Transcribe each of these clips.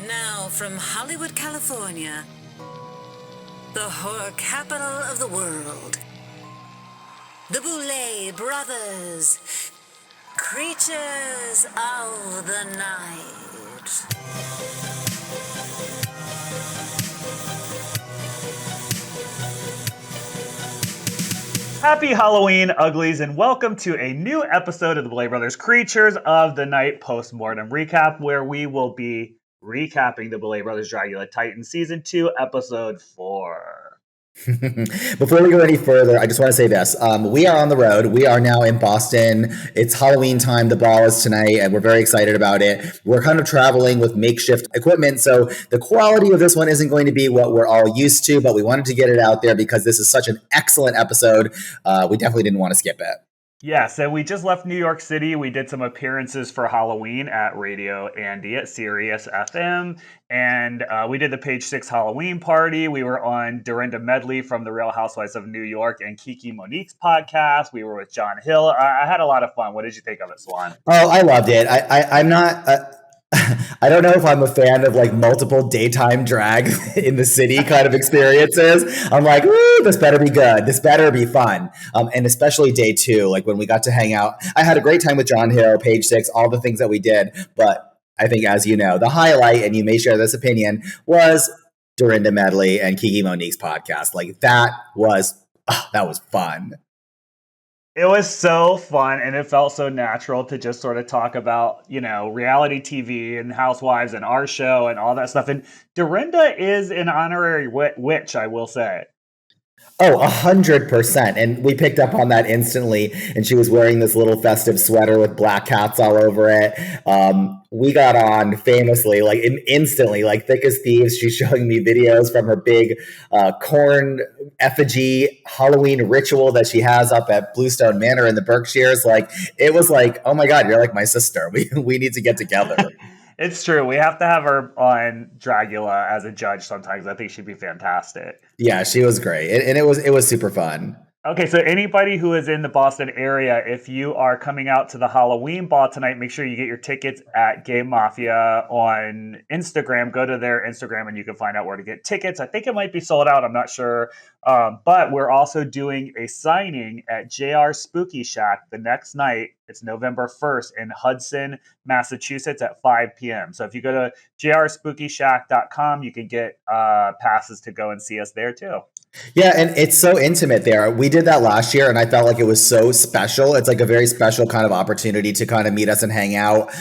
Now from Hollywood, California, the horror capital of the world, the Boulet Brothers, creatures of the night. Happy Halloween, Uglies, and welcome to a new episode of the Boulet Brothers Creatures of the Night post-mortem recap, where we will be recapping the Boulet Brothers Dragula Titan Season 2, Episode 4. Before we go any further, I just want to say this. We are on the road. We are now in Boston. It's Halloween time. The ball is tonight, and we're very excited about it. We're kind of traveling with makeshift equipment, so the quality of this one isn't going to be what we're all used to, but we wanted to get it out there because this is such an excellent episode. We definitely didn't want to skip it. Yeah, so we just left New York City. We did some appearances for Halloween at Radio Andy at Sirius FM. And we did the Page 6 Halloween party. We were on Dorinda Medley from The Real Housewives of New York and Kiki Monique's podcast. We were with John Hill. I had a lot of fun. What did you think of it, Swan? Oh, I loved it. I'm not... I don't know if I'm a fan of like multiple daytime drag in the city kind of experiences. I'm like, ooh, this better be good. This better be fun. And especially day two, like when we got to hang out. I had a great time with John Hill, Page 6, all the things that we did. But I think, as you know, the highlight, and you may share this opinion, was Dorinda Medley and Kiki Monique's podcast. Like that was fun. It was so fun, and it felt so natural to just sort of talk about, you know, reality TV and Housewives and our show and all that stuff. And Dorinda is an honorary witch, I will say. Oh, 100%. And we picked up on that instantly. And she was wearing this little festive sweater with black cats all over it. We got on famously, like instantly, like thick as thieves. She's showing me videos from her big corn effigy Halloween ritual that she has up at Bluestone Manor in the Berkshires. Like, it was like, oh my God, you're like my sister. We need to get together. It's true. We have to have her on Dragula as a judge sometimes. I think she'd be fantastic. Yeah, she was great. And it was super fun. Okay, so anybody who is in the Boston area, if you are coming out to the Halloween ball tonight, make sure you get your tickets at Gay Mafia on Instagram. Go to their Instagram and you can find out where to get tickets. I think it might be sold out. I'm not sure. But we're also doing a signing at JR Spooky Shack the next night. It's November 1st in Hudson, Massachusetts at 5 p.m. So if you go to jrspookyshack.com, you can get passes to go and see us there too. Yeah, and it's so intimate there. We did that last year, and I felt like it was so special. It's like a very special kind of opportunity to kind of meet us and hang out.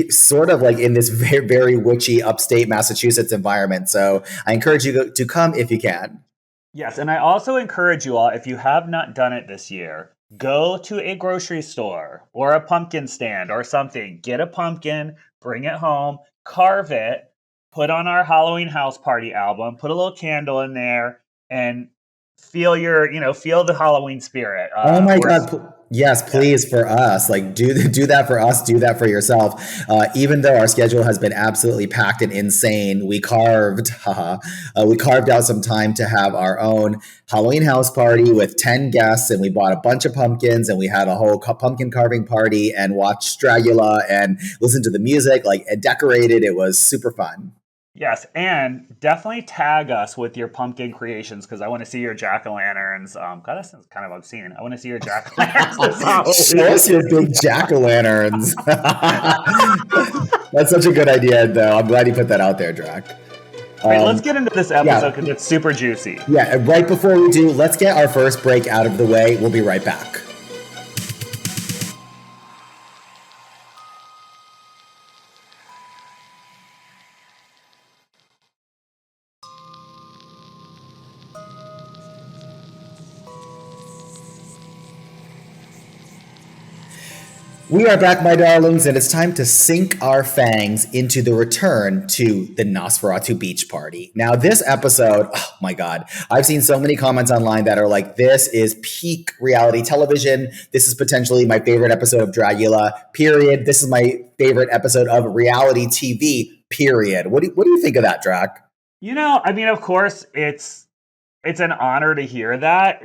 Sort of like in this very, very witchy upstate Massachusetts environment. So I encourage you to come if you can. Yes, and I also encourage you all, if you have not done it this year, go to a grocery store or a pumpkin stand or something. Get a pumpkin, bring it home, carve it, put on our Halloween House Party album, put a little candle in there, and feel the Halloween spirit. Oh my God. Yes, please, for us. Like do that for us, do that for yourself. Even though our schedule has been absolutely packed and insane, we carved out some time to have our own Halloween house party with 10 guests, and we bought a bunch of pumpkins, and we had a whole pumpkin carving party and watched Dragula and listened to the music, like and decorated. It was super fun. Yes, and definitely tag us with your pumpkin creations because I want to see your jack-o'-lanterns. God, that sounds kind of obscene. I want to see your jack-o'-lanterns. Show us your big jack-o'-lanterns. That's such a good idea, though. I'm glad you put that out there, Drac. Right, let's get into this episode because it's super juicy. Yeah, right before we do, let's get our first break out of the way. We'll be right back. We are back, my darlings, and it's time to sink our fangs into the return to the Nosferatu Beach party. Now, this episode, oh my God, I've seen so many comments online that are like, this is peak reality television. This is potentially my favorite episode of Dragula, period. This is my favorite episode of reality TV, period. What do you think of that, Drac? You know, I mean, of course, it's It's an honor to hear that.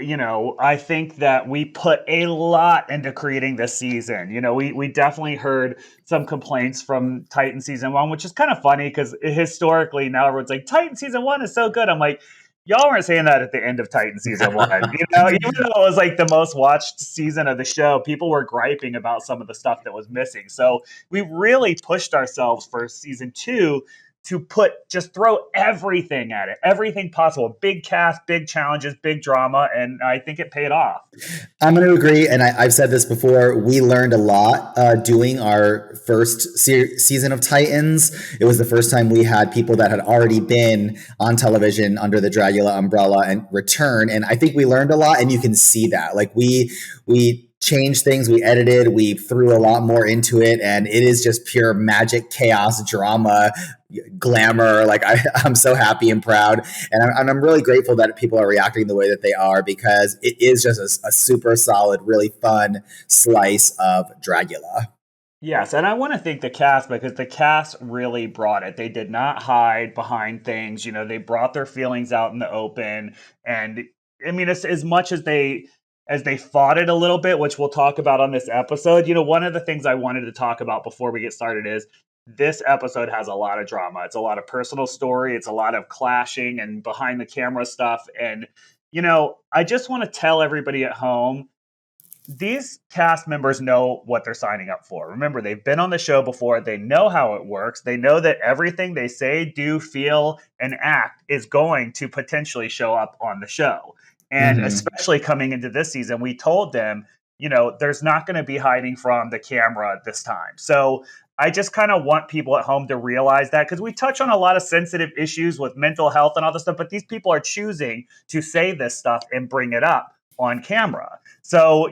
I think that we put a lot into creating this season. We definitely heard some complaints from Titan season one, which is kind of funny because historically now everyone's like, Titan season one is so good. I'm like, y'all weren't saying that at the end of Titan season one. Even though it was like the most watched season of the show, people were griping about some of the stuff that was missing. So we really pushed ourselves for season two to just throw everything at it, everything possible. Big cast, big challenges, big drama, and I think it paid off. I'm going to agree, and I've said this before. We learned a lot doing our first season of Titans. It was the first time we had people that had already been on television under the Dragula umbrella and return, and I think we learned a lot, and you can see that. Like we changed things, we edited, we threw a lot more into it, and it is just pure magic, chaos, drama, glamour. Like I'm so happy and proud, and I'm really grateful that people are reacting the way that they are, because it is just a super solid, really fun slice of Dragula. Yes, and I want to thank the cast, because the cast really brought it. They did not hide behind things. They brought their feelings out in the open, and I mean, as much as they fought it a little bit, which we'll talk about on this episode. One of the things I wanted to talk about before we get started is this episode has a lot of drama. It's a lot of personal story. It's a lot of clashing and behind the camera stuff. And, I just want to tell everybody at home, these cast members know what they're signing up for. Remember, they've been on the show before. They know how it works. They know that everything they say, do, feel, and act is going to potentially show up on the show. And especially coming into this season, we told them, there's not going to be hiding from the camera this time. So I just kind of want people at home to realize that, because we touch on a lot of sensitive issues with mental health and all this stuff, but these people are choosing to say this stuff and bring it up on camera. So,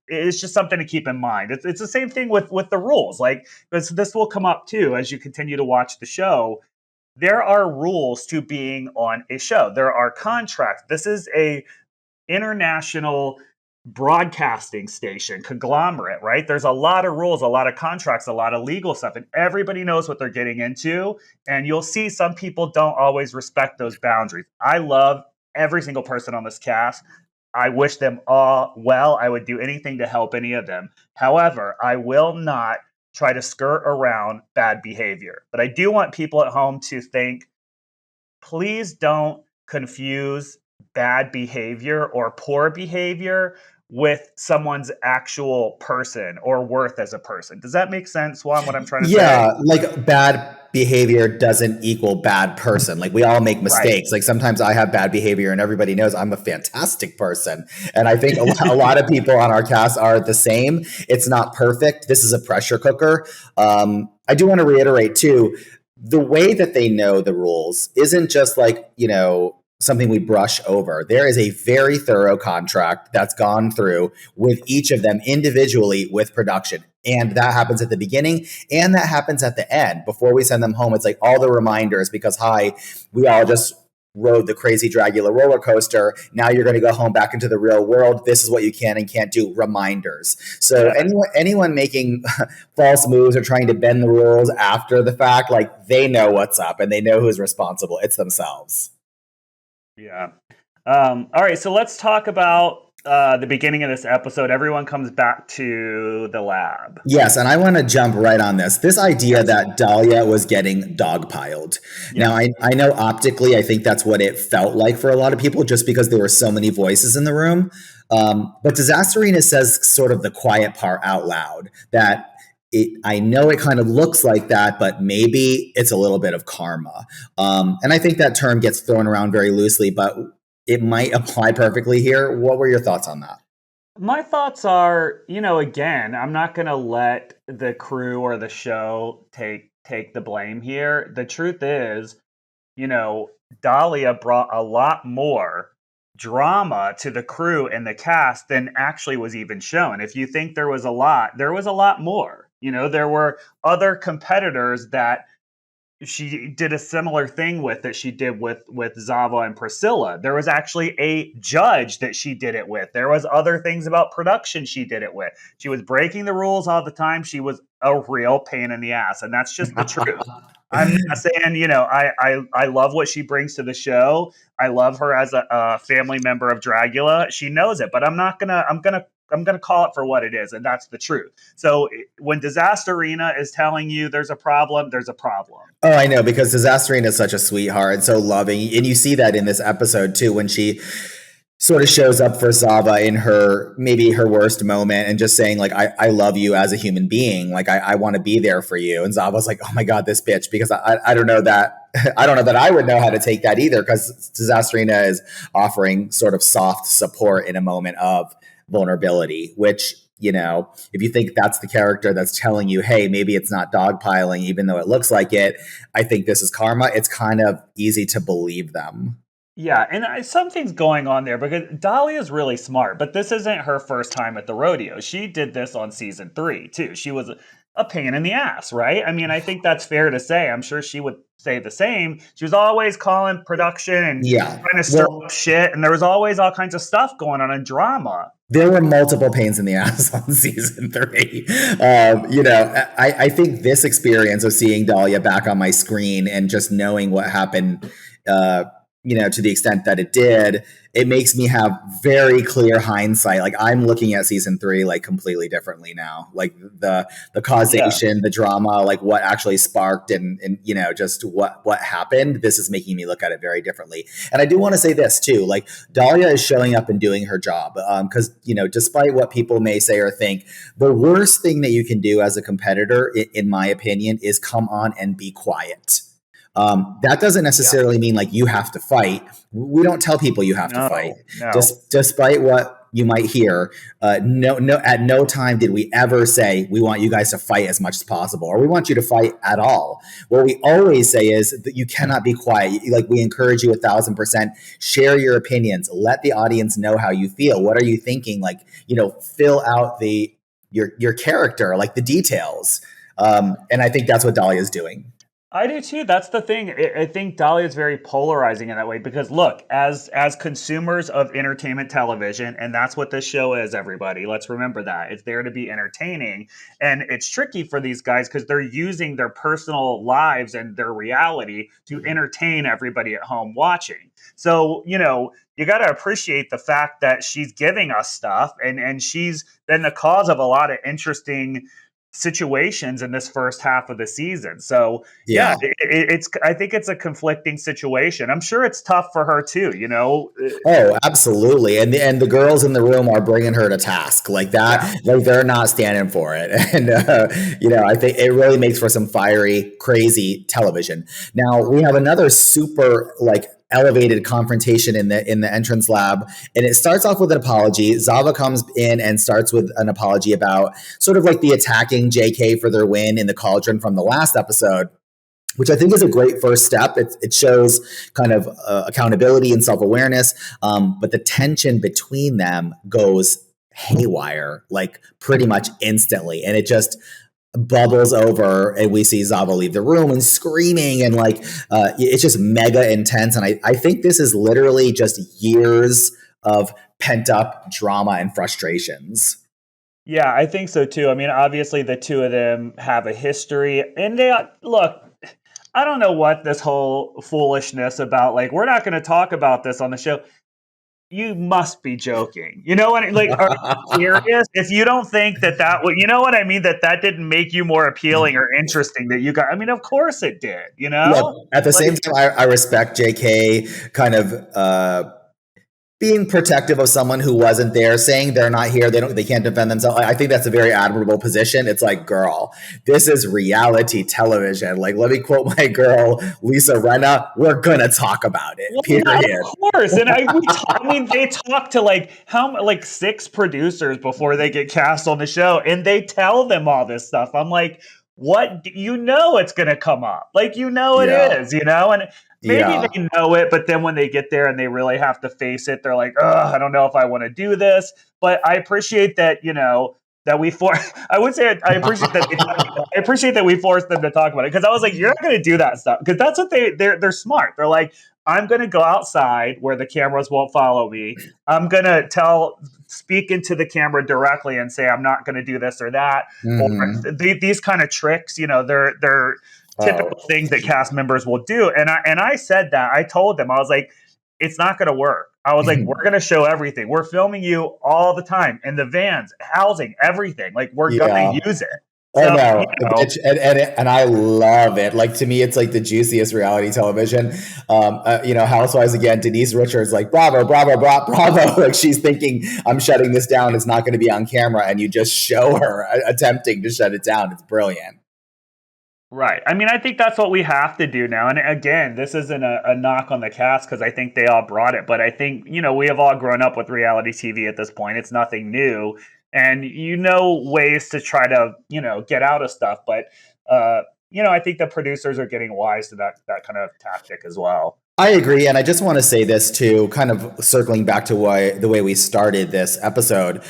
it's just something to keep in mind. It's the same thing with the rules. Like, this will come up too as you continue to watch the show. There are rules to being on a show. There are contracts. This is a international broadcasting station, conglomerate, right? There's a lot of rules, a lot of contracts, a lot of legal stuff, and everybody knows what they're getting into. And you'll see some people don't always respect those boundaries. I love every single person on this cast. I wish them all well. I would do anything to help any of them. However, I will not try to skirt around bad behavior. But I do want people at home to think, please don't confuse bad behavior or poor behavior with someone's actual person or worth as a person. Does that make sense, Juan, what I'm trying to say? Yeah, like bad behavior doesn't equal bad person. Like we all make mistakes. Right. Like sometimes I have bad behavior and everybody knows I'm a fantastic person. And I think a lot of people on our cast are the same. It's not perfect. This is a pressure cooker. I do want to reiterate too, the way that they know the rules isn't just like, something we brush over. There is a very thorough contract that's gone through with each of them individually with production. And that happens at the beginning and that happens at the end. Before we send them home, it's like all the reminders, because we all just rode the crazy Dragula roller coaster. Now you're going to go home back into the real world. This is what you can and can't do. Reminders. So anyone making false moves or trying to bend the rules after the fact, like they know what's up and they know who's responsible. It's themselves. Yeah. All right. So let's talk about the beginning of this episode. Everyone comes back to the lab. Yes, and I want to jump right on this. This idea that Dahlia was getting dogpiled. Yeah. Now, I know optically, I think that's what it felt like for a lot of people, just because there were so many voices in the room. But Disasterina says sort of the quiet part out loud, that I know it kind of looks like that, but maybe it's a little bit of karma. And I think that term gets thrown around very loosely, but it might apply perfectly here. What were your thoughts on that? My thoughts are, again, I'm not going to let the crew or the show take the blame here. The truth is, Dahlia brought a lot more drama to the crew and the cast than actually was even shown. If you think there was a lot more. There were other competitors that she did a similar thing with that she did with Zava and Priscilla. There was actually a judge that she did it with. There was other things about production she did it with. She was breaking the rules all the time. She was a real pain in the ass, and that's just the truth. I'm not saying, I love what she brings to the show. I love her as a family member of Dragula. She knows it, but I'm gonna call it for what it is, and that's the truth. So when Disasterina is telling you there's a problem, there's a problem. Oh, I know, because Disasterina is such a sweetheart and so loving, and you see that in this episode too, when she sort of shows up for Zava in maybe her worst moment and just saying like, I love you as a human being. Like, I want to be there for you. And Zava's like, oh my God, this bitch, because I don't know that, I don't know that I would know how to take that either, because Disasterina is offering sort of soft support in a moment of vulnerability, which, if you think that's the character that's telling you, hey, maybe it's not dogpiling, even though it looks like it, I think this is karma, it's kind of easy to believe them. Yeah, and something's going on there because Dahlia's really smart, but this isn't her first time at the rodeo. She did this on season 3 too. She was a pain in the ass, right? I mean, I think that's fair to say. I'm sure she would say the same. She was always calling production and trying to stir up shit, and there was always all kinds of stuff going on in drama. There were multiple pains in the ass on season 3. I think this experience of seeing Dahlia back on my screen and just knowing what happened, to the extent that it did, it makes me have very clear hindsight. Like, I'm looking at season 3 like completely differently now. Like the causation, the drama, like what actually sparked and just what happened. This is making me look at it very differently. And I do want to say this too, like Dahlia is showing up and doing her job. Because, despite what people may say or think, the worst thing that you can do as a competitor, in my opinion, is come on and be quiet. That doesn't necessarily mean like you have to fight. We don't tell people you have to fight. No. Despite what you might hear, at no time did we ever say we want you guys to fight as much as possible, or we want you to fight at all. What we always say is that you cannot be quiet. Like, we encourage you 1,000%. Share your opinions. Let the audience know how you feel. What are you thinking? Like, fill out your character, like the details. And I think that's what Dahlia is doing. I do too. That's the thing. I think Dahlia is very polarizing in that way because, look, as consumers of entertainment television, and that's what this show is, everybody. Let's remember that. It's there to be entertaining. And it's tricky for these guys because they're using their personal lives and their reality to entertain everybody at home watching. So, you got to appreciate the fact that she's giving us stuff, and she's been the cause of a lot of interesting situations in this first half of the season. So I think it's a conflicting situation. I'm sure it's tough for her too, Oh, absolutely. And the girls in the room are bringing her to task like that. Like, they're not standing for it. And, I think it really makes for some fiery, crazy television. Now we have another super elevated confrontation in the entrance lab, and it starts off with an apology. Zava comes in and starts with an apology about sort of like the attacking JK for their win in the cauldron from the last episode, which I think is a great first step. It shows kind of accountability and self-awareness, but the tension between them goes haywire like pretty much instantly, and it just bubbles over, and we see Zava leave the room and screaming, and it's just mega intense. And I think this is literally just years of pent up drama and frustrations. Yeah, I think so too. I mean, obviously the two of them have a history, and look, I don't know what this whole foolishness about, like, we're not going to talk about this on the show. You must be joking. You know what I mean? Like, are you serious? If you don't think that you know what I mean? That didn't make you more appealing or interesting that you got. I mean, of course it did, Look, at the same time, I respect JK kind of being protective of someone who wasn't there, saying they're not here, they can't defend themselves. I think that's a very admirable position. It's like, girl, this is reality television. Like, let me quote my girl, Lisa Rinna, we're going to talk about it, period. Yeah, of course. And I mean, they talk to 6 producers before they get cast on the show, and they tell them all this stuff. I'm like, what? It's going to come up. Like, it is, and maybe they know it, but then when they get there and they really have to face it, they're like, I don't know if I want to do this. But I appreciate that, that we for. I would say I appreciate that. I appreciate that we forced them to talk about it because I was like, you're not going to do that stuff because that's what they're smart. They're like, I'm going to go outside where the cameras won't follow me. I'm going to speak into the camera directly and say I'm not going to do this or that. Mm-hmm. Or these kind of tricks, you know, they're typical things that cast members will do. And I said that. I told them, I was like, it's not going to work. I was like, we're going to show everything. We're filming you all the time in the vans, housing, everything. Like, we're going to use it. Oh So, no, you know, and I love it. Like, to me, it's like the juiciest reality television. You know, Housewives again. Denise Richards, like, bravo, bravo, bravo, bravo. Like, she's thinking, I'm shutting this down. It's not going to be on camera, and you just show her attempting to shut it down. It's brilliant. right. I mean, I think that's what we have to do now. And again, this isn't a knock on the cast because I think they all brought it. But I think, you know, we have all grown up with reality TV at this point. It's nothing new. And you know ways to try to, you know, get out of stuff. But, you know, I think the producers are getting wise to that kind of tactic as well. I agree. And I just want to say this too, kind of circling back to the way we started this episode.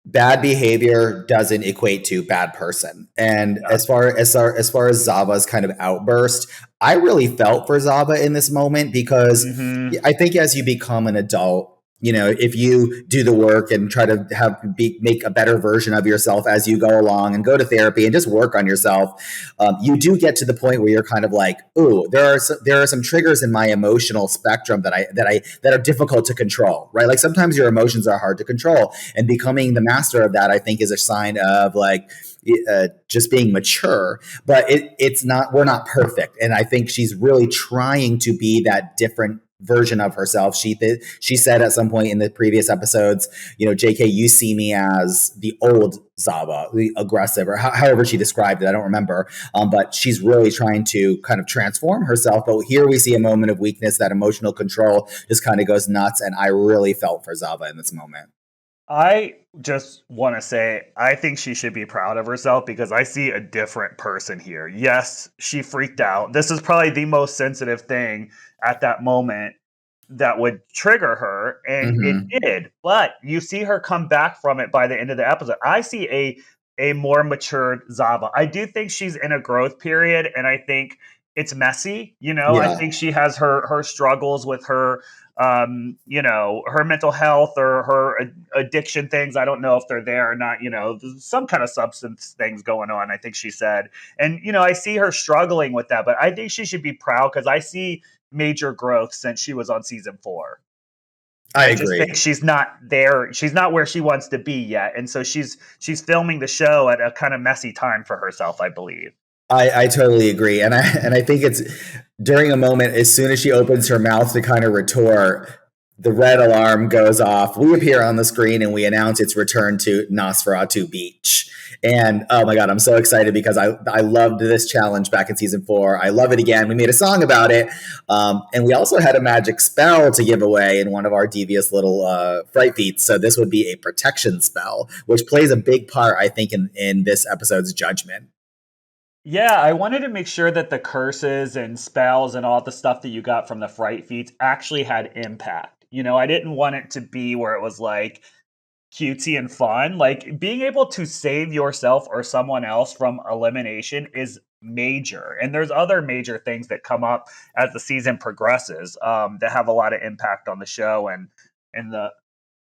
Bad behavior doesn't equate to bad person. And as far as Zava's kind of outburst, I really felt for Zava in this moment because I think as you become an adult, you know, if you do the work and try to make a better version of yourself as you go along and go to therapy and just work on yourself, you do get to the point where you're kind of like, ooh, there are some triggers in my emotional spectrum that are difficult to control, right? Like, sometimes your emotions are hard to control, and becoming the master of that, I think, is a sign of like just being mature. But it's not. We're not perfect, and I think she's really trying to be that different version of herself. She said at some point in the previous episodes, you know, JK, you see me as the old Zava, the aggressive, or however she described it. I don't remember. But she's really trying to kind of transform herself. But here we see a moment of weakness, that emotional control just kind of goes nuts. And I really felt for Zava in this moment. I just want to say, I think she should be proud of herself because I see a different person here. Yes, she freaked out. This is probably the most sensitive thing at that moment that would trigger her, and it did. But you see her come back from it by the end of the episode. I see a more matured Zava. I do think she's in a growth period, and I think it's messy. You know, I think she has her struggles with her you know, her mental health or her addiction things. I don't know if they're there or not, you know, some kind of substance things going on, I think she said. And, you know, I see her struggling with that, but I think she should be proud because I see major growth since she was on season 4. I agree. Just think she's not there. She's not where she wants to be yet. And so she's filming the show at a kind of messy time for herself, I believe. I totally agree. And I think it's during a moment, as soon as she opens her mouth to kind of retort, the red alarm goes off. We appear on the screen and we announce its return to Nosferatu Beach. And oh my God, I'm so excited because I loved this challenge back in season 4. I love it again. We made a song about it. And we also had a magic spell to give away in one of our devious little fright feats. So this would be a protection spell, which plays a big part, I think, in this episode's judgment. Yeah, I wanted to make sure that the curses and spells and all the stuff that you got from the fright feats actually had impact. You know, I didn't want it to be where it was like cutesy and fun. Like, being able to save yourself or someone else from elimination is major. And there's other major things that come up as the season progresses that have a lot of impact on the show and the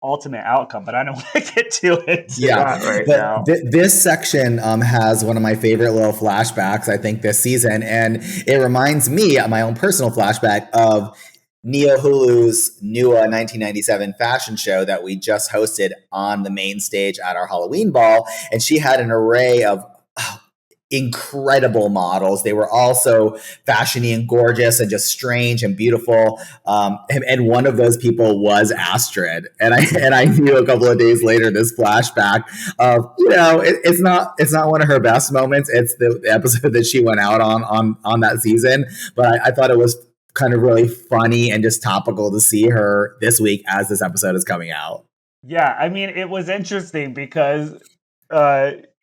ultimate outcome, but I don't want to get too into that right now. This section has one of my favorite little flashbacks, I think, this season, and it reminds me, my own personal flashback, of Neo Hulu's new 1997 fashion show that we just hosted on the main stage at our Halloween ball, and she had an array of incredible models. They were all so fashiony and gorgeous and just strange and beautiful. And one of those people was Astrid. And I knew a couple of days later this flashback of, you know, it's not one of her best moments. It's the episode that she went out on that season. But I thought it was kind of really funny and just topical to see her this week as this episode is coming out. Yeah, I mean, it was interesting because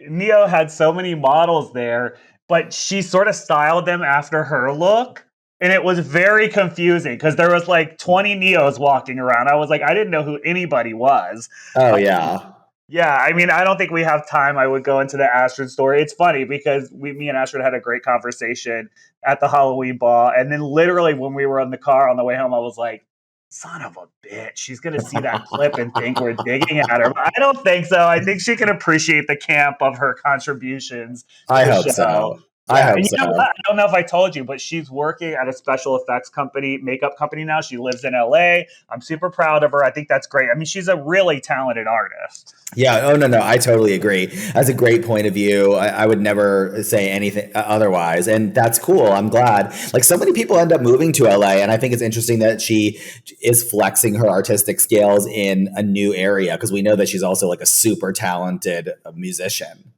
Neo had so many models there, but she sort of styled them after her look. And it was very confusing because there was like 20 Neos walking around. I was like, I didn't know who anybody was. Oh, yeah. Yeah, I mean, I don't think we have time. I would go into the Astrid story. It's funny because me and Astrid had a great conversation at the Halloween ball, and then literally when we were in the car on the way home, I was like, "Son of a bitch, she's gonna see that clip and think we're digging at her." But I don't think so. I think she can appreciate the camp of her contributions to I the hope show. so. I Yeah, hope and you know what? so. I don't know if I told you, but she's working at a special effects company, makeup company now. She lives in LA. I'm super proud of her. I think that's great. I mean, she's a really talented artist. Yeah. Oh, no, no. I totally agree. That's a great point of view. I would never say anything otherwise. And that's cool. I'm glad. Like, so many people end up moving to LA. And I think it's interesting that she is flexing her artistic skills in a new area because we know that she's also like a super talented musician.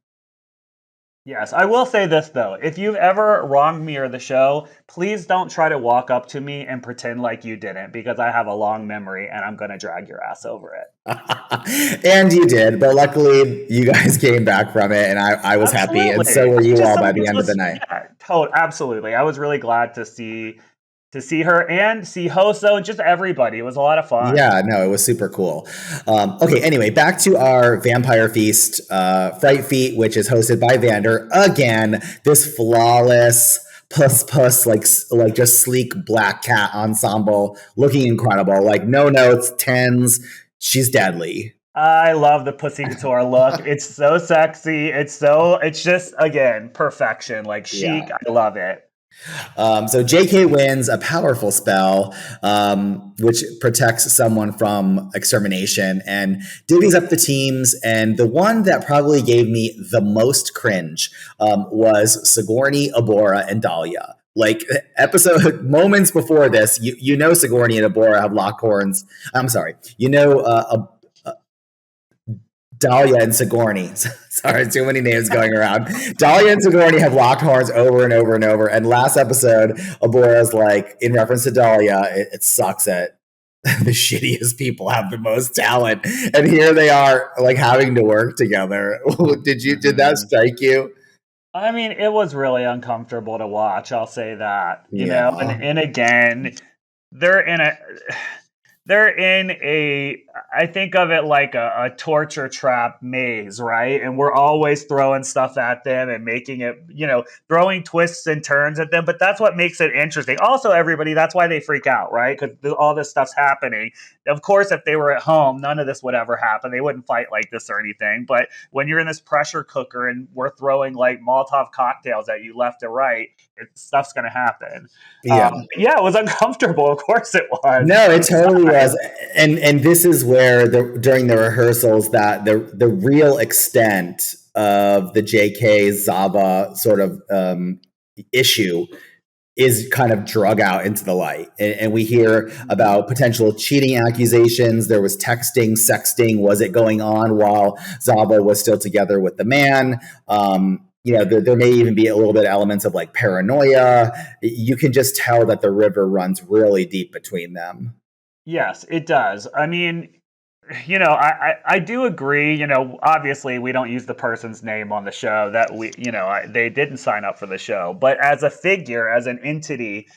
Yes, I will say this though. If you've ever wronged me or the show, please don't try to walk up to me and pretend like you didn't because I have a long memory and I'm going to drag your ass over it. And you did, but luckily you guys came back from it, and I was happy, and so Absolutely. were you Just all by something the end of the was night. yeah, absolutely. I was really glad to see her and see Hoso and just everybody. It was a lot of fun. Yeah, no, it was super cool. Okay, anyway, back to our Vampire Feast Fright Feet, which is hosted by Vander again. This flawless puss like just sleek black cat ensemble, looking incredible. Like no notes, tens. She's deadly. I love the Pussy Couture look. It's so sexy. It's just again perfection. Like chic. Yeah. I love it. So JK wins a powerful spell, which protects someone from extermination and divvies up the teams. And the one that probably gave me the most cringe was Sigourney, Abora, and Dahlia. Like episode moments before this, you know Sigourney and Abora have locked horns. I'm sorry, you know Dahlia and Sigourney. Sorry, too many names going around. Dahlia and Sigourney have locked horns over and over and over. And last episode, Abora's like, in reference to Dahlia, it sucks that the shittiest people have the most talent. And here they are, like having to work together. Did that strike you? I mean, it was really uncomfortable to watch. I'll say that. You know, Yeah. and again, they're in a they're in a I think of it like a torture trap maze, right? And we're always throwing stuff at them and making it, you know, throwing twists and turns at them. But that's what makes it interesting. Also, everybody, that's why they freak out, right? Because all this stuff's happening. Of course, if they were at home, none of this would ever happen. They wouldn't fight like this or anything. But when you're in this pressure cooker and we're throwing like Molotov cocktails at you left and right, stuff's going to happen. Yeah. Yeah, it was uncomfortable. Of course it was. No, it totally was. And this is where during the rehearsals that the real extent of the JK Zava sort of issue is kind of drug out into the light. And we hear about potential cheating accusations. There was texting, sexting. Was it going on while Zava was still together with the man? You know, there may even be a little bit of elements of like paranoia. You can just tell that the river runs really deep between them. Yes, it does. I mean, you know, I do agree. You know, obviously, we don't use the person's name on the show that they didn't sign up for the show. But as a figure, as an entity,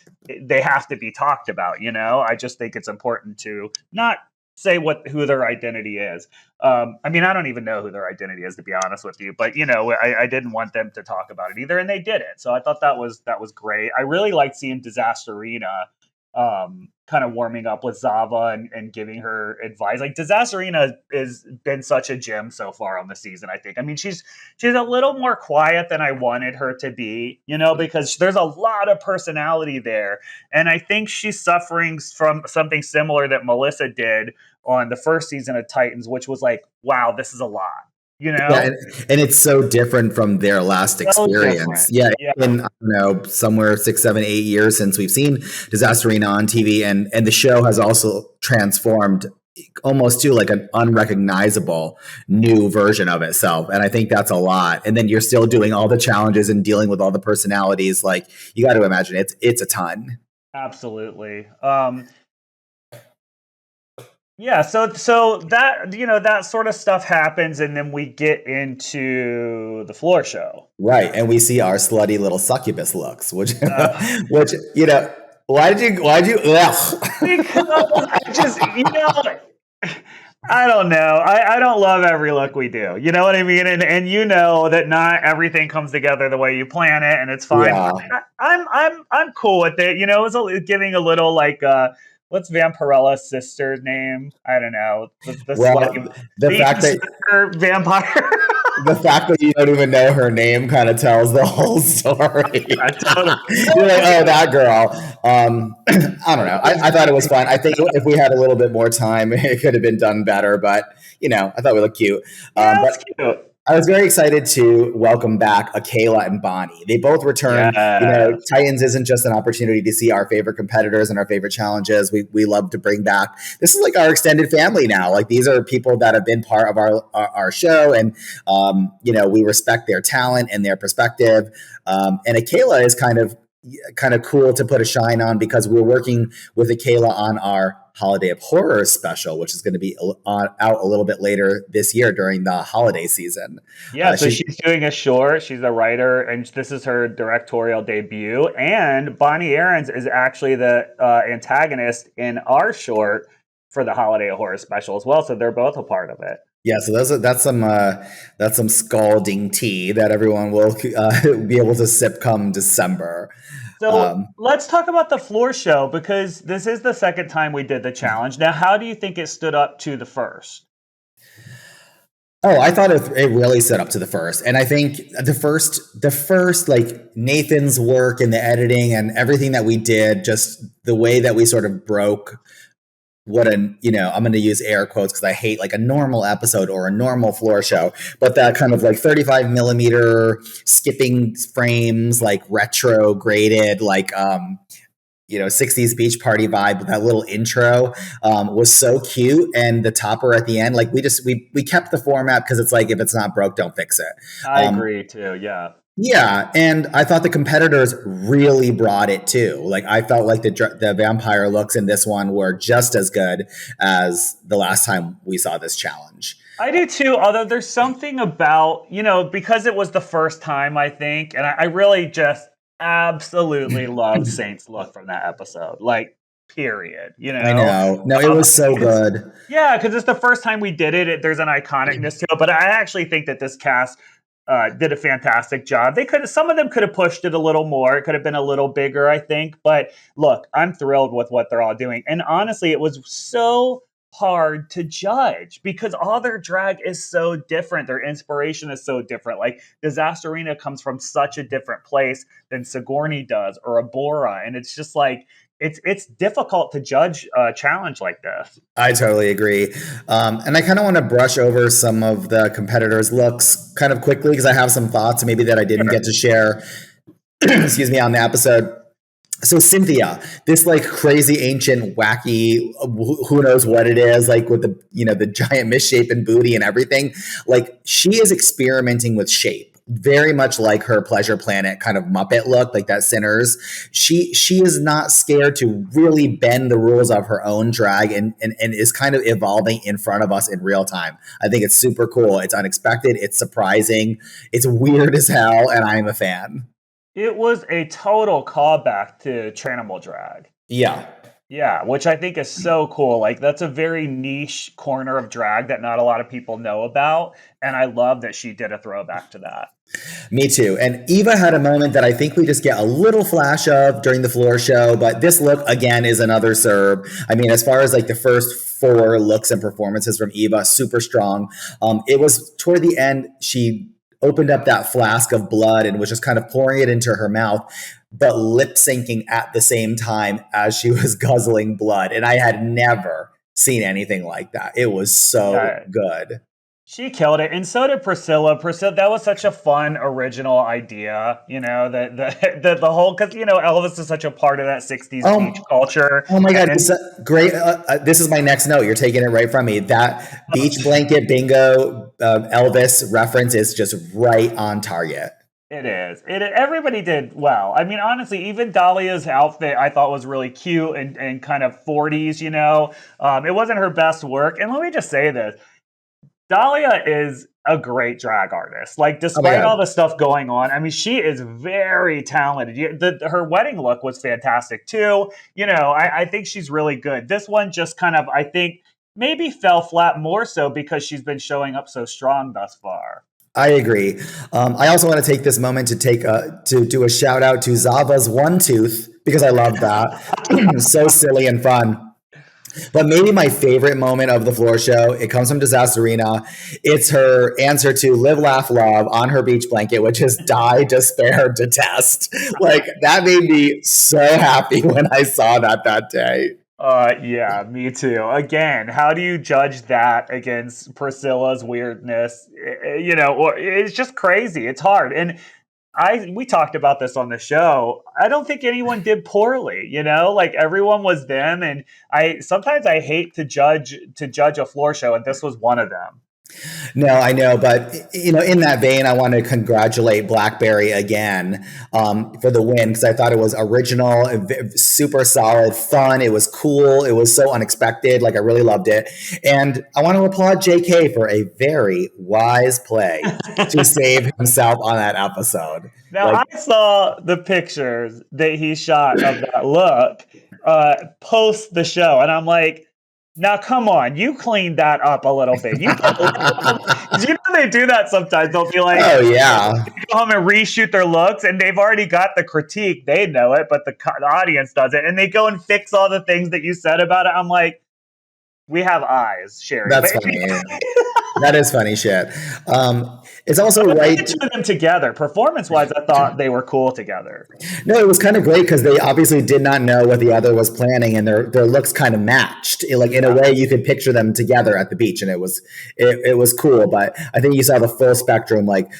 they have to be talked about. You know, I just think it's important to not say who their identity is. I mean, I don't even know who their identity is, to be honest with you. But you know, I didn't want them to talk about it either, and they did it. So I thought that was great. I really liked seeing Disasterina kind of warming up with Zava and giving her advice. Like Disasterina has been such a gem so far on the season, I think. I mean, she's a little more quiet than I wanted her to be, you know, because there's a lot of personality there. And I think she's suffering from something similar that Melissa did on the first season of Titans, which was like, wow, this is a lot. You know, yeah, and it's so different from their last experience. Yeah, yeah. In I don't know, somewhere 6, 7, 8 years since we've seen Disasterina on TV, and the show has also transformed almost to like an unrecognizable new version of itself. And I think that's a lot. And then you're still doing all the challenges and dealing with all the personalities. Like you got to imagine it's a ton. Absolutely. Yeah, so that that sort of stuff happens, and then we get into the floor show, right? And we see our slutty little succubus looks, which you know, why did you? Ugh. Because I just I don't know. I don't love every look we do. You know what I mean? And you know that not everything comes together the way you plan it, and it's fine. Yeah. I'm cool with it. You know, it's giving a little like what's Vampirella's sister's name? I don't know. The sweaty, Well, the the fact that vampire. the fact that you don't even know her name kind of tells the whole story. I totally. You're like, oh, that girl. I don't know. I thought it was fun. I think if we had a little bit more time, it could have been done better. But I thought we looked cute. Yeah, But it's cute. I was very excited to welcome back Akela and Bonnie. They both returned. Yes. Titans isn't just an opportunity to see our favorite competitors and our favorite challenges. We love to bring back. This is like our extended family now. Like these are people that have been part of our show, and we respect their talent and their perspective. And Akela is kind of cool to put a shine on because we're working with Akela on our Holiday of Horror special, which is going to be out a little bit later this year during the holiday season. Yeah, so she's doing a short. She's a writer, and this is her directorial debut. And Bonnie Aarons is actually the antagonist in our short for the Holiday of Horror special as well. So they're both a part of it. Yeah, so that's some scalding tea that everyone will be able to sip come December. So let's talk about the floor show because this is the second time we did the challenge. Now, how do you think it stood up to the first? Oh, I thought it really stood up to the first. And I think the first, like Nathan's work and the editing and everything that we did, just the way that we sort of broke I'm going to use air quotes because I hate like a normal episode or a normal floor show, but that kind of like 35 millimeter skipping frames, like retro graded, like, 60s beach party vibe with that little intro was so cute. And the topper at the end, like we kept the format because it's like, if it's not broke, don't fix it. I agree too. Yeah. Yeah, and I thought the competitors really brought it too. Like I felt like the vampire looks in this one were just as good as the last time we saw this challenge. I do too, although there's something about, because it was the first time, I think, and I really just absolutely love Saint's look from that episode. Like, period. I know. No, it was so good. Yeah, because it's the first time we did it. There's an iconicness to it, but I actually think that this cast did a fantastic job. Some of them could have pushed it a little more. It could have been a little bigger, I think. But look, I'm thrilled with what they're all doing. And honestly, it was so hard to judge because all their drag is so different. Their inspiration is so different. Like Disasterina comes from such a different place than Sigourney does or Abora. And it's just like, it's difficult to judge a challenge like this. I totally agree. And I kind of want to brush over some of the competitors' looks kind of quickly because I have some thoughts maybe that I didn't get to share, excuse me, on the episode. So Cynthia, this like crazy ancient wacky, who knows what it is, like with the giant misshapen booty and everything. Like she is experimenting with shape. Very much like her Pleasure Planet kind of Muppet look, like that Sinners. She is not scared to really bend the rules of her own drag and is kind of evolving in front of us in real time. I think it's super cool. It's unexpected. It's surprising. It's weird as hell, and I'm a fan. It was a total callback to Tranimal drag. Yeah, which I think is so cool. Like, that's a very niche corner of drag that not a lot of people know about. And I love that she did a throwback to that. Me too. And Eva had a moment that I think we just get a little flash of during the floor show. But this look, again, is another serve. I mean, as far as like the first 4 looks and performances from Eva, super strong. It was toward the end, she opened up that flask of blood and was just kind of pouring it into her mouth, but lip syncing at the same time as she was guzzling blood. And I had never seen anything like that. It was so good. She killed it, and so did Priscilla. That was such a fun, original idea. The whole, because Elvis is such a part of that '60s beach culture. Oh my god, it's great! This is my next note. You're taking it right from me. That beach blanket bingo Elvis reference is just right on target. It is. Everybody did well. I mean, honestly, even Dahlia's outfit I thought was really cute and kind of 40s. It wasn't her best work. And let me just say this. Dahlia is a great drag artist. Like, despite all the stuff going on, I mean, she is very talented. Her wedding look was fantastic, too. I think she's really good. This one just kind of, I think, maybe fell flat more so because she's been showing up so strong thus far. I agree. I also want to take this moment to do a shout out to Zava's one tooth because I love that. So silly and fun. But maybe my favorite moment of the floor show, it comes from Disasterina. It's her answer to Live, Laugh, Love on her beach blanket, which is die, despair, detest. Like, that made me so happy when I saw that day. Yeah, me too. Again, how do you judge that against Priscilla's weirdness? You know, or it's just crazy. It's hard. And we talked about this on the show. I don't think anyone did poorly, you know? Like everyone was them, and sometimes I hate to judge a floor show, and this was one of them. No, I know, but you know, in that vein, I want to congratulate Blackberry again for the win because I thought it was original, super solid, fun. It was cool. It was so unexpected. Like I really loved it, and I want to applaud JK for a very wise play to save himself on that episode. Now I saw the pictures that he shot of that look post the show, and I'm like, now, come on, you cleaned that up a little bit. You know they do that sometimes. They'll be like, oh, yeah. Go home and reshoot their looks, and they've already got the critique. They know it, but the audience doesn't. And they go and fix all the things that you said about it. I'm like, we have eyes, Sherry. That's funny. That is funny shit. It's also right. The two of them together, performance-wise, I thought they were cool together. No, it was kind of great because they obviously did not know what the other was planning, and their looks kind of matched. Like in a way, you could picture them together at the beach, and it was cool. But I think you saw the full spectrum. Like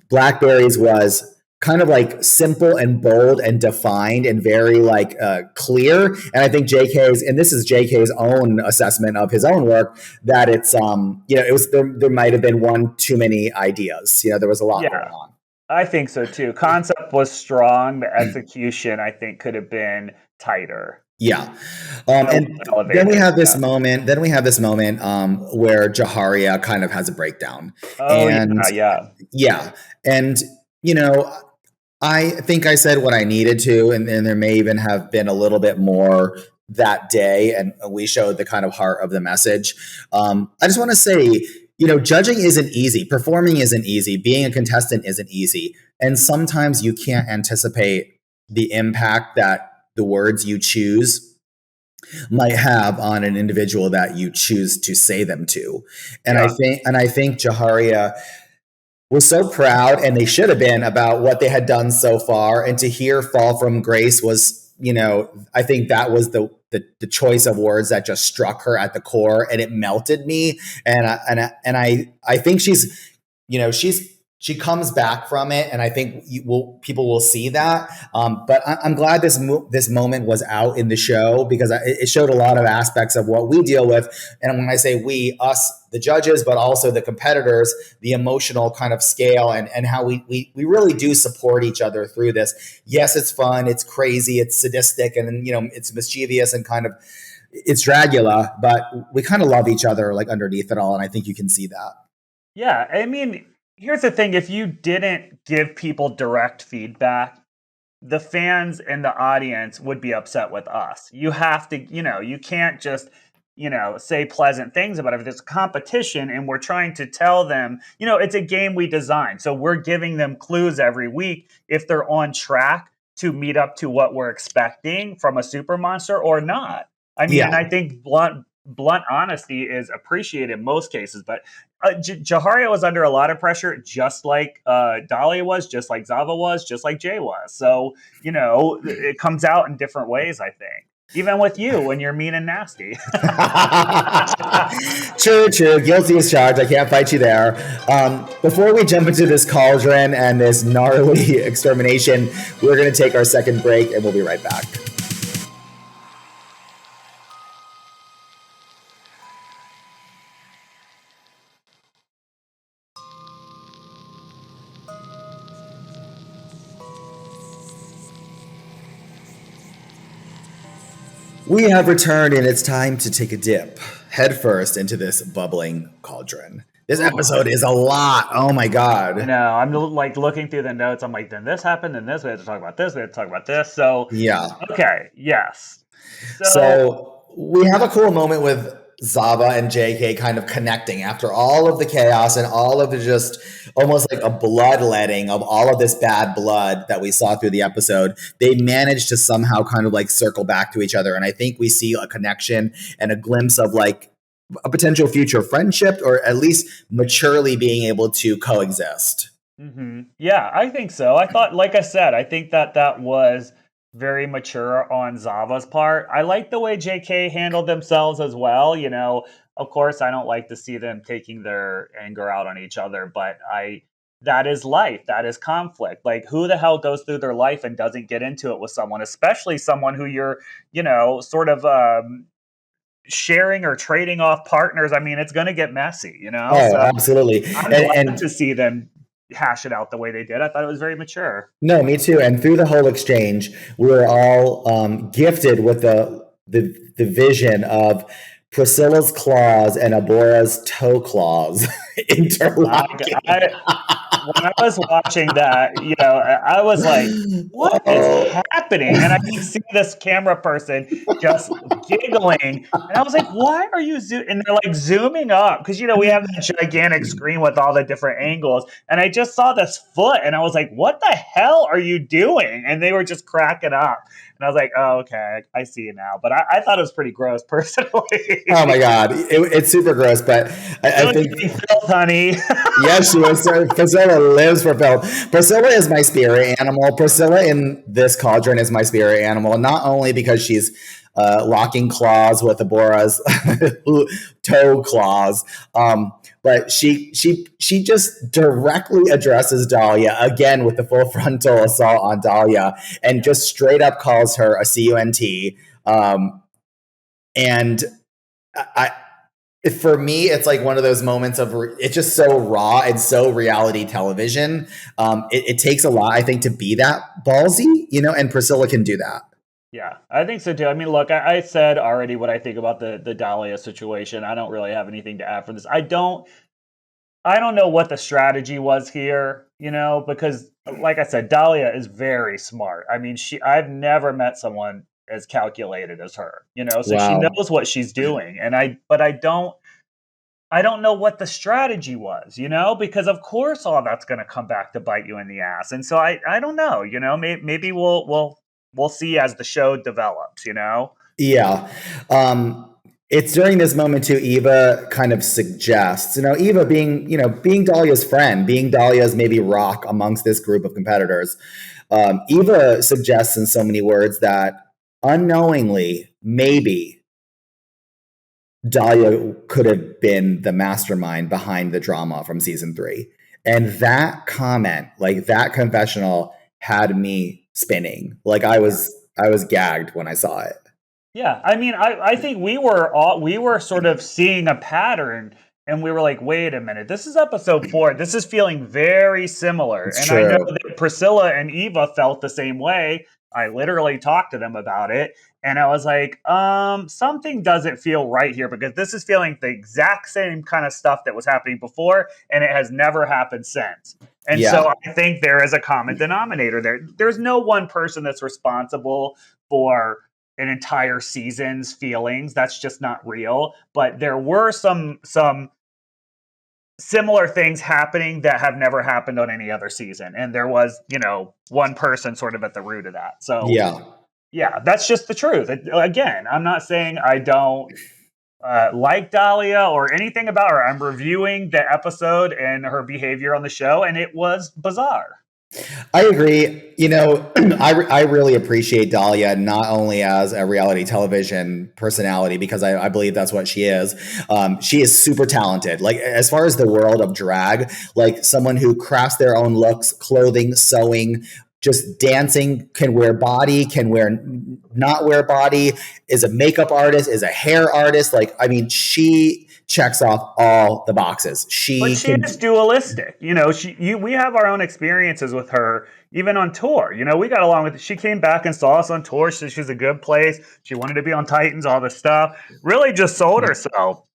Blackberry's was kind of like simple and bold and defined and very like clear. And I think JK's, and this is JK's own assessment of his own work, that it's you know, it was there might have been one too many ideas. You know, there was a lot going on. I think so too. Concept was strong. The execution, I think, could have been tighter. Yeah. And then we have this moment. Then we have this moment where Jaharia kind of has a breakdown. Oh, and yeah. And you know, I think I said what I needed to, and there may even have been a little bit more that day, and we showed the kind of heart of the message. I just want to say, you know, judging isn't easy. Performing isn't easy. Being a contestant isn't easy. And sometimes you can't anticipate the impact that the words you choose might have on an individual that you choose to say them to. And I think Jaharia was so proud, and they should have been, about what they had done so far. And to hear "Fall from Grace" was, you know, I think that was the choice of words that just struck her at the core, and it melted me. And I think she's, you know, she comes back from it, and I think people will see that. But I'm glad this moment was out in the show because it showed a lot of aspects of what we deal with. And when I say we, us, the judges, but also the competitors, the emotional kind of scale and how we really do support each other through this. Yes, it's fun, it's crazy, it's sadistic, and you know, it's mischievous and kind of it's Dragula, but we kind of love each other like underneath it all, and I think you can see that. Yeah, I mean, here's the thing. If you didn't give people direct feedback, the fans and the audience would be upset with us. You have to, you know, you can't just, you know, say pleasant things about it. There's a competition, and we're trying to tell them, you know, it's a game we designed. So we're giving them clues every week if they're on track to meet up to what we're expecting from a super monster or not. I mean, and I think blunt honesty is appreciated in most cases, but Jaharia was under a lot of pressure, just like Dahlia was, just like Zava was, just like Jay was. So, you know, it comes out in different ways, I think. Even with you when you're mean and nasty. True. Guilty as charged. I can't fight you there. Before we jump into this cauldron and this gnarly extermination, we're going to take our second break, and we'll be right back. We have returned, and it's time to take a dip headfirst into this bubbling cauldron. This episode is a lot. Oh my God. No, I'm like looking through the notes. I'm like, then this happened, then this, we have to talk about this, we have to talk about this. So, yeah. Okay, yes. So we have a cool moment with Zava and JK kind of connecting after all of the chaos and all of the just almost like a bloodletting of all of this bad blood that we saw through the episode. They managed to somehow kind of like circle back to each other. And I think we see a connection and a glimpse of like a potential future friendship, or at least maturely being able to coexist. Mm-hmm. Yeah, I think so. I thought, like I said, I think that was very mature on Zava's part. I like the way JK handled themselves as well. You know, of course, I don't like to see them taking their anger out on each other, but that is life. That is conflict. Like, who the hell goes through their life and doesn't get into it with someone, especially someone who you're, sort of sharing or trading off partners? I mean, it's going to get messy, Oh, So absolutely. I'm glad to see them hash it out the way they did. I thought it was very mature. No, me too. And through the whole exchange, we were all gifted with the vision of Priscilla's claws and Abora's toe claws interlocking. When I was watching that, I was like, what is happening? And I can see this camera person just giggling. And I was like, why are you zooming? And they're like zooming up because, we have that gigantic screen with all the different angles. And I just saw this foot and I was like, what the hell are you doing? And they were just cracking up. And I was like, oh, okay, I see it now. But I thought it was pretty gross, personally. Oh, my God. It's super gross. But I think... Filth, honey. Yes, she was. Priscilla lives for Filth. Priscilla is my spirit animal. Priscilla in this cauldron is my spirit animal, not only because she's locking claws with Abora's toe claws, but she just directly addresses Dahlia again with the full frontal assault on Dahlia, and just straight up calls her a cunt. And for me, it's like one of those moments of it's just so raw and so reality television. It takes a lot, I think, to be that ballsy, and Priscilla can do that. Yeah, I think so too. I mean, look, I said already what I think about the Dahlia situation. I don't really have anything to add for this. I don't know what the strategy was here, because like I said, Dahlia is very smart. I mean, I've never met someone as calculated as her, so wow. She knows what she's doing. But I don't know what the strategy was, because of course all that's going to come back to bite you in the ass. And so I don't know, maybe we'll see as the show develops, Yeah. It's during this moment too, Eva kind of suggests, Eva being Dahlia's friend, being Dahlia's maybe rock amongst this group of competitors. Eva suggests in so many words that unknowingly, maybe Dahlia could have been the mastermind behind the drama from season 3. And that comment, like that confessional, had me spinning. Like I was gagged when I saw it. Yeah, I mean, I think we were sort of seeing a pattern, and we were like, wait a minute, this is episode 4. This is feeling very similar. It's and true. I know that Priscilla and Eva felt the same way. I literally talked to them about it, and I was like, something doesn't feel right here, because this is feeling the exact same kind of stuff that was happening before, and it has never happened since. And so I think there is a common denominator there. There's no one person that's responsible for an entire season's feelings. That's just not real. But there were some similar things happening that have never happened on any other season. And there was, one person sort of at the root of that. So yeah, that's just the truth. Again, I'm not saying I don't like Dahlia or anything about her. I'm reviewing the episode and her behavior on the show, and it was bizarre. I agree. I really appreciate Dahlia, not only as a reality television personality, because I believe that's what she is. She is super talented. Like, as far as the world of drag, like someone who crafts their own looks, clothing, sewing, just dancing, can wear body, can not wear body, is a makeup artist, is a hair artist. Like, I mean, she checks off all the boxes. But she is dualistic. We have our own experiences with her, even on tour. We got along with. She came back and saw us on tour. She said she's a good place. She wanted to be on Titans, all this stuff. Really just sold herself.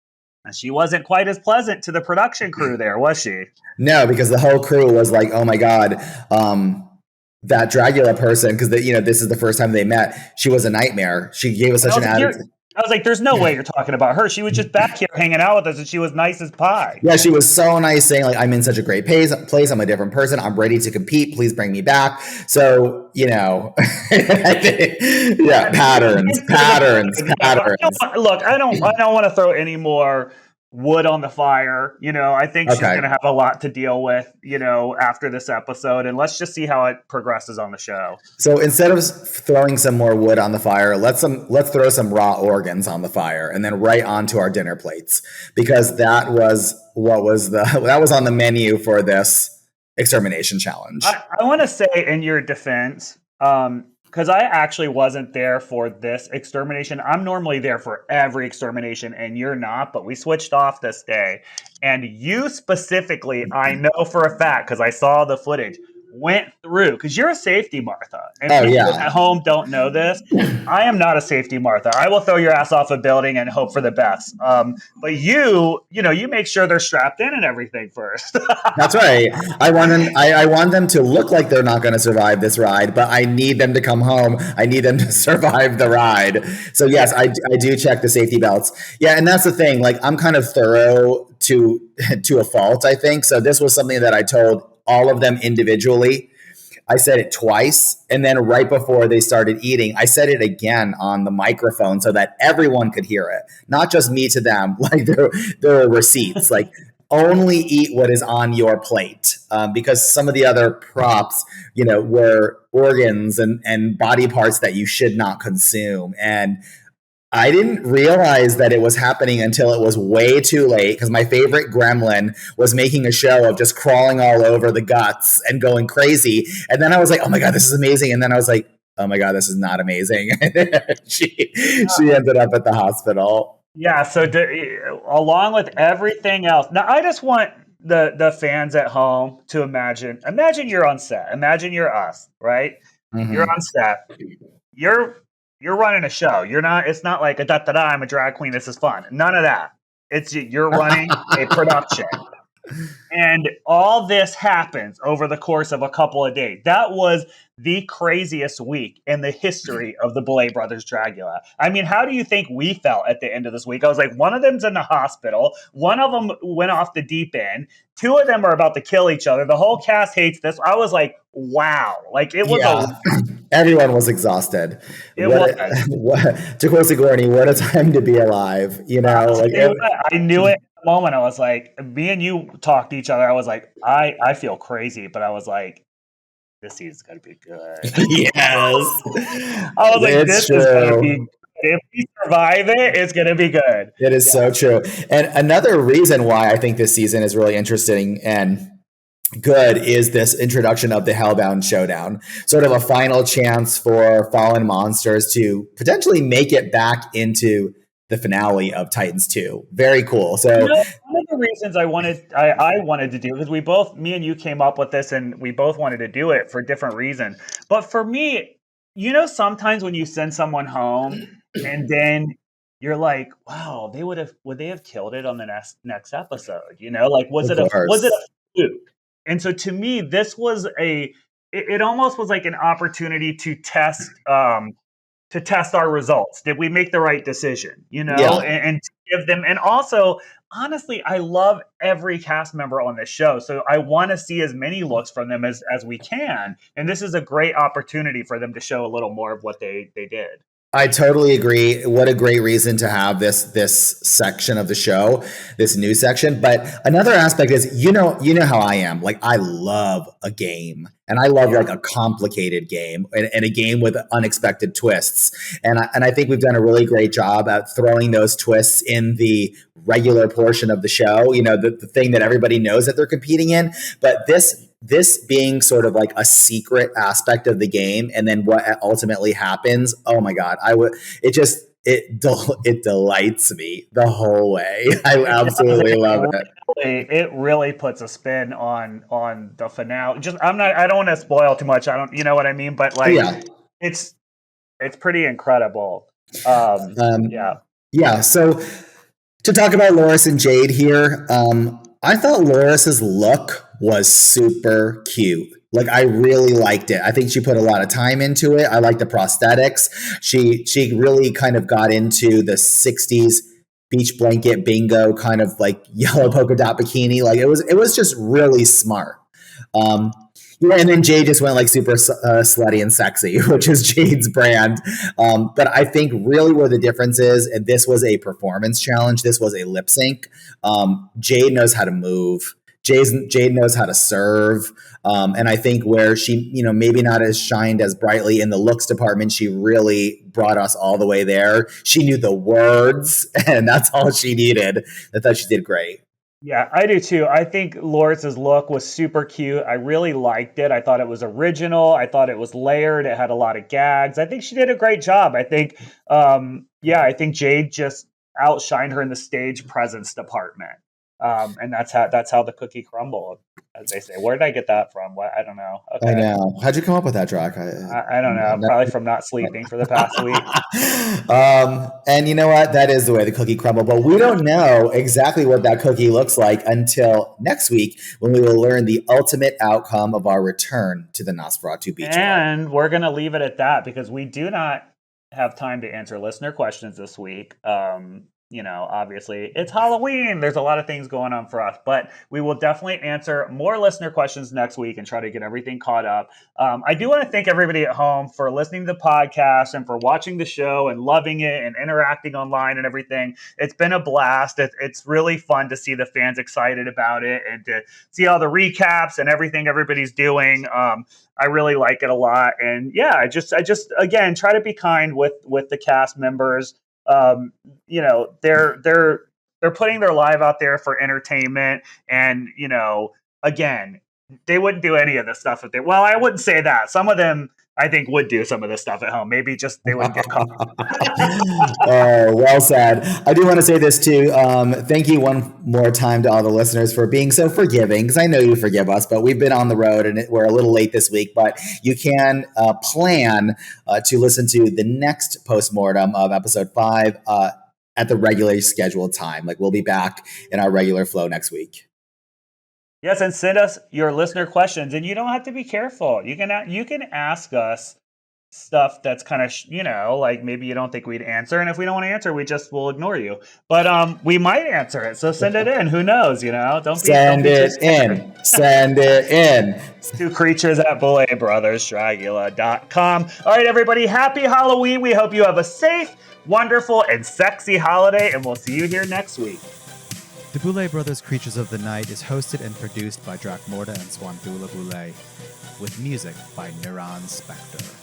And she wasn't quite as pleasant to the production crew there, was she? No, because the whole crew was like, oh my God, that Dragula person, because this is the first time they met. She was a nightmare. She gave us such an attitude. I was like, there's no way you're talking about her. She was just back here hanging out with us, and she was nice as pie. Yeah, she was so nice, saying like, I'm in such a great place. I'm a different person. I'm ready to compete. Please bring me back. So, yeah, patterns. Look, I don't want to throw any more wood on the fire. I think she's going to have a lot to deal with, after this episode, and let's just see how it progresses on the show. So instead of throwing some more wood on the fire, let's throw some raw organs on the fire, and then right onto our dinner plates, because that was on the menu for this extermination challenge. I want to say in your defense, because I actually wasn't there for this extermination. I'm normally there for every extermination, and you're not, but we switched off this day. And you specifically, I know for a fact, because I saw the footage, went through, because you're a safety Martha. And people at home don't know this. I am not a safety Martha. I will throw your ass off a building and hope for the best. But you make sure they're strapped in and everything first. That's right. I want them to look like they're not going to survive this ride, but I need them to come home. I need them to survive the ride. So yes, I do check the safety belts. Yeah, and that's the thing. Like, I'm kind of thorough to a fault, I think. So this was something that I told all of them individually. I said it twice, and then right before they started eating, I said it again on the microphone so that everyone could hear it, not just me to them. Like, there were receipts, like, only eat what is on your plate, because some of the other props, were organs and body parts that you should not consume. And I didn't realize that it was happening until it was way too late, because my favorite gremlin was making a show of just crawling all over the guts and going crazy. And then I was like, oh my God, this is amazing. And then I was like, oh my God, this is not amazing. she ended up at the hospital. Yeah. So along with everything else, now I just want the fans at home to imagine you're on set. Imagine you're us, right? Mm-hmm. You're on set. You're running a show. It's not like I'm a drag queen. This is fun. None of that. You're running a production. And all this happens over the course of a couple of days. That was the craziest week in the history of the Boulet Brothers Dragula. I mean, how do you think we felt at the end of this week? I was like, one of them's in the hospital. One of them went off the deep end. Two of them are about to kill each other. The whole cast hates this. I was like, wow. Like, it was everyone was exhausted. To quote Sigourney, what a time to be alive. I knew it. Moment I was like, me and you talked to each other. I was like, I feel crazy, but I was like, this season's gonna be good. Yes. I was like, this is gonna be good. If we survive it, it's gonna be good. It is so true. And another reason why I think this season is really interesting and good is this introduction of the Hellbound Showdown, sort of a final chance for fallen monsters to potentially make it back into the finale of Titans 2. Very cool. So one of the reasons I wanted to do, because me and you came up with this, and we both wanted to do it for different reasons. But for me, sometimes when you send someone home and then you're like, wow, would they have killed it on the next episode? Like, was it a fluke? And so to me, this was it almost was like an opportunity to test our results. Did we make the right decision? And to give them, and also, honestly, I love every cast member on this show. So I want to see as many looks from them as we can. And this is a great opportunity for them to show a little more of what they did. I totally agree. What a great reason to have this section of the show, this new section. But another aspect is, you know how I am. Like, I love a game, and I love like a complicated game and a game with unexpected twists. And I think we've done a really great job at throwing those twists in the regular portion of the show. The thing that everybody knows that they're competing in. But this being sort of like a secret aspect of the game, and then what ultimately happens, oh my God, it delights me the whole way. I absolutely love it. It really puts a spin on the finale. I don't want to spoil too much. You know what I mean? But it's pretty incredible. Yeah. So to talk about Loris and Jade here, I thought Loris's look was super cute. Like, I really liked it. I think she put a lot of time into it. I like the prosthetics. She really kind of got into the 60s beach blanket bingo kind of like yellow polka dot bikini. Like, it was just really smart. Yeah, and then Jade just went like super slutty and sexy, which is Jade's brand. But I think really where the difference is, and this was a performance challenge, this was a lip sync. Jade knows how to move. Jade knows how to serve. And I think where she, maybe not as shined as brightly in the looks department, she really brought us all the way there. She knew the words, and that's all she needed. I thought she did great. Yeah, I do too. I think Loris's look was super cute. I really liked it. I thought it was original. I thought it was layered. It had a lot of gags. I think she did a great job. I think, I think Jade just outshined her in the stage presence department. And that's how the cookie crumbled, as they say. Where did I get that from? What? I don't know. Okay. I know. How'd you come up with that, Drac? I don't know. Probably from not sleeping for the past week. And you know what? That is the way the cookie crumbled. But we don't know exactly what that cookie looks like until next week, when we will learn the ultimate outcome of our return to the Nosferatu Beach. And we're going to leave it at that, because we do not have time to answer listener questions this week. Obviously it's Halloween. There's a lot of things going on for us, but we will definitely answer more listener questions next week and try to get everything caught up. I do want to thank everybody at home for listening to the podcast and for watching the show and loving it and interacting online and everything. It's been a blast. It's really fun to see the fans excited about it and to see all the recaps and everything everybody's doing. I really like it a lot. And yeah, I just again, try to be kind with the cast members. They're putting their life out there for entertainment, and again, they wouldn't do any of this stuff if I wouldn't say that. Some of them, I think, would do some of this stuff at home. Maybe just they wouldn't get caught. Oh, well said. I do want to say this too. Thank you one more time to all the listeners for being so forgiving, because I know you forgive us, but we've been on the road and we're a little late this week. But you can plan to listen to the next postmortem of episode 5 at the regularly scheduled time. Like, we'll be back in our regular flow next week. Yes, and send us your listener questions, and you don't have to be careful. You can ask us stuff that's kind of like maybe you don't think we'd answer, and if we don't want to answer, will ignore you. But we might answer it, so send it in. Who knows? Send it in. 2 creatures at Boulet Brothers Dragula.com. All right, everybody, happy Halloween. We hope you have a safe, wonderful, and sexy holiday, and we'll see you here next week. The Boulet Brothers Creatures of the Night is hosted and produced by Dracmorda and Swanthula Boulet, with music by Niran Spector.